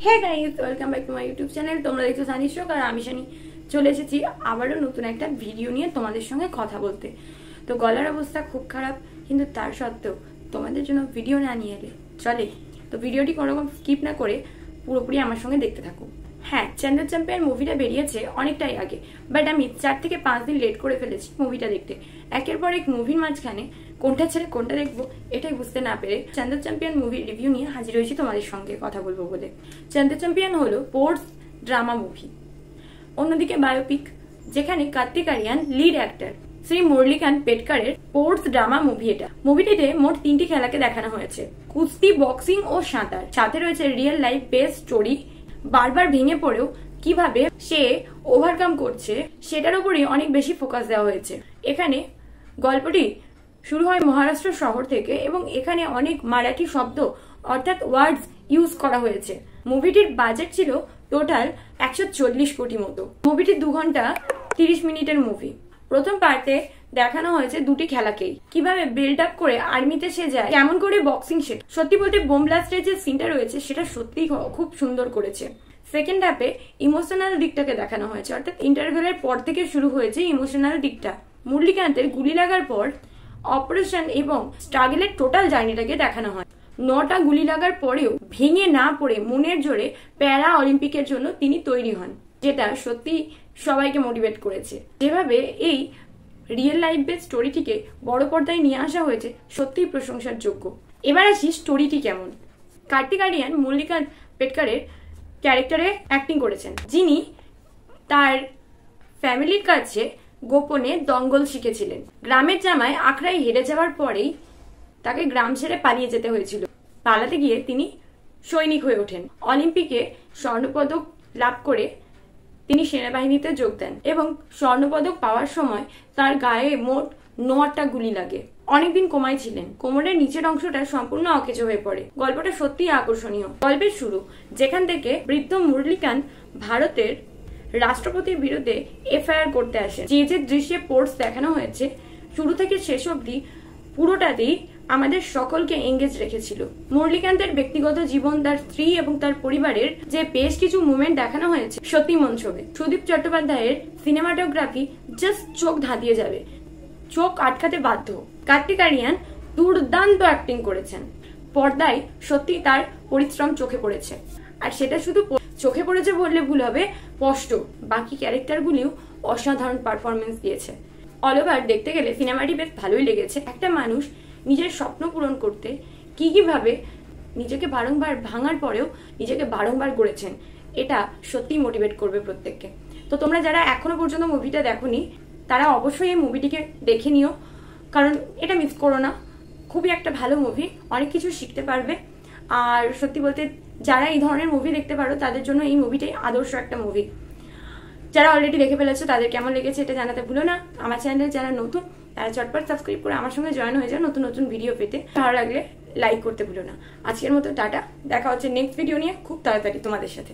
Hey guys, welcome back to my YouTube channel. তোমরা দেখছো Sunny show, আর আমি শানি চলে এসেছি আবারও নতুন একটা ভিডিও নিয়ে তোমাদের সঙ্গে কথা বলতে। তো গলার অবস্থা খুব খারাপ, কিন্তু তার সত্ত্বেও তোমাদের জন্য ভিডিও না নিয়ে এলে চলে। তো ভিডিওটি কোনোরকম স্কিপ না করে পুরোপুরি আমার সঙ্গে দেখতে থাকো। হ্যাঁ, চ্যান্ডেল চ্যাম্পিয়ন মুভিটা বেরিয়েছে অনেকটাই আগে, বাট আমি 4 থেকে 5 দিন লেট করে ফেলেছি মুভিটা দেখতে। একের পর এক মুভির মাঝখানে কোনটা ছেড়ে কোনটা দেখবো এটাই বুঝতে না পেরে চ্যান্ডেল চ্যাম্পিয়ন মুভির রিভিউ নিয়ে হাজির হয়েছি তোমাদের সঙ্গে কথা বলবো বলে। চ্যান্ডেল চ্যাম্পিয়ন হলো স্পোর্টস ড্রামা মুভি, অন্যদিকে বায়োপিক, যেখানে কার্তিক আরিয়ান লিড অ্যাক্টর। শ্রী মুরলীকান্ত পেটকারের স্পোর্টস ড্রামা মুভি এটা। মুভিটিতে মোট 3টি খেলাকে দেখানো হয়েছে: কুস্তি, বক্সিং ও সাঁতার। সাথে রয়েছে রিয়েল লাইফ বেস স্টোরি। বারবার ভেঙে পড়েও কিভাবে সে ওভারকাম করছে সেটার উপরই অনেক বেশি ফোকাস দেওয়া হয়েছে। এখানে গল্পটি শুরু হয় মহারাষ্ট্র শহর থেকে এবং এখানে অনেক মারাঠি শব্দ অর্থাৎ ওয়ার্ডস ইউজ করা হয়েছে। মুভিটির বাজেট ছিল টোটাল 140 কোটি মতো। মুভিটি 2 ঘন্টা 30 মিনিটের মুভি। প্রথম পার্টে দেখানো হয়েছে 2টি খেলাকেই, কিভাবে বিল্ড আপ করে আর্মিতে সে যায়, কেমন করে বক্সিং শেখে। সত্যি বলতে বোম ব্লাস্টের যে সিনটা রয়েছে সেটা সত্যিই খুব সুন্দর করেছে। সেকেন্ড হাফে ইমোশনাল দিকটাকে দেখানো হয়েছে, অর্থাৎ ইন্টারভেলের পর থেকে শুরু হয়েছে ইমোশনাল দিকটা। মুরলীকান্তের গুলি লাগার পর অপারেশন এবং স্ট্রাগলের টোটাল জার্নিটাকে দেখানো হয়। 9টা গুলি লাগার পরেও ভেঙে না পড়ে মনের জোরে প্যারা অলিম্পিকের জন্য তিনি তৈরি হন, যেটা সত্যি সবাইকে মোটিভেট করেছে। যেভাবে এই রিয়েল লাইফ বেস স্টোরিটিকে বড় পর্দায় নিয়ে আসা হয়েছে সত্যিই প্রশংসার যোগ্য। এবার আসি স্টোরিটি কেমন। কার্তিক আরিয়ান মুরলীকান্ত পেটকারের ক্যারেক্টারে অ্যাক্টিং করেছেন, যিনি তার ফ্যামিলির কাছে গোপনে দঙ্গল শিখেছিলেন। গ্রামের জামায় আখড়ায় হেরে যাওয়ার পরেই তাকে গ্রাম ছেড়ে পালিয়ে যেতে হয়েছিল। পালাতে গিয়ে তিনি সৈনিক হয়ে ওঠেন। অলিম্পিকে স্বর্ণপদক লাভ করে তিনি সেনাবাহিনীতে যোগ দেন এবং স্বর্ণপদক পাওয়ার সময় তার গায়ে মোট 9টা গুলি লাগে। অনেকদিন কোমায় ছিলেন, কোমরের নিচের অংশটা সম্পূর্ণ অকেজো হয়ে পড়ে। গল্পটা সত্যিই আকর্ষণীয়। গল্পের শুরু, যেখান থেকে বৃদ্ধ মুরলীকান্ত ভারতের রাষ্ট্রপতির বিরুদ্ধে এফআইআর করতে আসে। যে দৃশ্যে পোর্টস দেখানো হয়েছে শুরু থেকে শেষ অবধি পুরোটাতেই আমাদের সকলকে এঙ্গেজ রেখেছিল। মুরলীকান্তের ব্যক্তিগত জীবন, তার স্ত্রী এবং তার পরিবারের যে বেশ কিছু মুভমেন্ট দেখানো হয়েছে সত্যি মন ছবে। সুদীপ চট্টোপাধ্যায়ের সিনেমাটোগ্রাফি জাস্ট চোখ ধাঁধিয়ে যাবে, চোখ আটকাতে বাধ্য। কার্তিক আরিয়ান দুর্দান্ত অ্যাক্টিং করেছেন। পর্দায় সত্যি তার পরিশ্রম চোখে পড়েছে, আর সেটা শুধু চোখে পড়েছে বললে ভুল হবে, স্পষ্ট। বাকি ক্যারেক্টারগুলিও অসাধারণ পারফরমেন্স দিয়েছে। অল ওভার দেখতে গেলে সিনেমাটি বেশ ভালোই লেগেছে। একটা মানুষ নিজের স্বপ্ন পূরণ করতে কিভাবে নিজেকে বারংবার ভাঙার পরেও নিজেকে বারংবার গড়েছেন, এটা সত্যিই মোটিভেট করবে প্রত্যেককে। তো তোমরা যারা এখনো পর্যন্ত মুভিটা দেখোনি তারা অবশ্যই এই মুভিটিকে দেখে নিও, কারণ এটা মিস করো না। খুবই একটা ভালো মুভি, অনেক কিছু শিখতে পারবে। আর সত্যি বলতে যারা এই ধরনের মুভি দেখতে পারো তাদের জন্য এই মুভিটাই আদর্শ একটা মুভি। যারা অলরেডি দেখে ফেলেছো তাদের কেমন লেগেছে এটা জানাতে ভুলো না। আমার চ্যানেলে যারা নতুন তারা চটপট সাবস্ক্রাইব করে আমার সঙ্গে জয়েন হয়ে যাও নতুন নতুন ভিডিও পেতে। ভালো লাগলে লাইক করতে ভুলো না। আজকের মতো টাটা, দেখা হচ্ছে নেক্সট ভিডিও নিয়ে খুব তাড়াতাড়ি তোমাদের সাথে।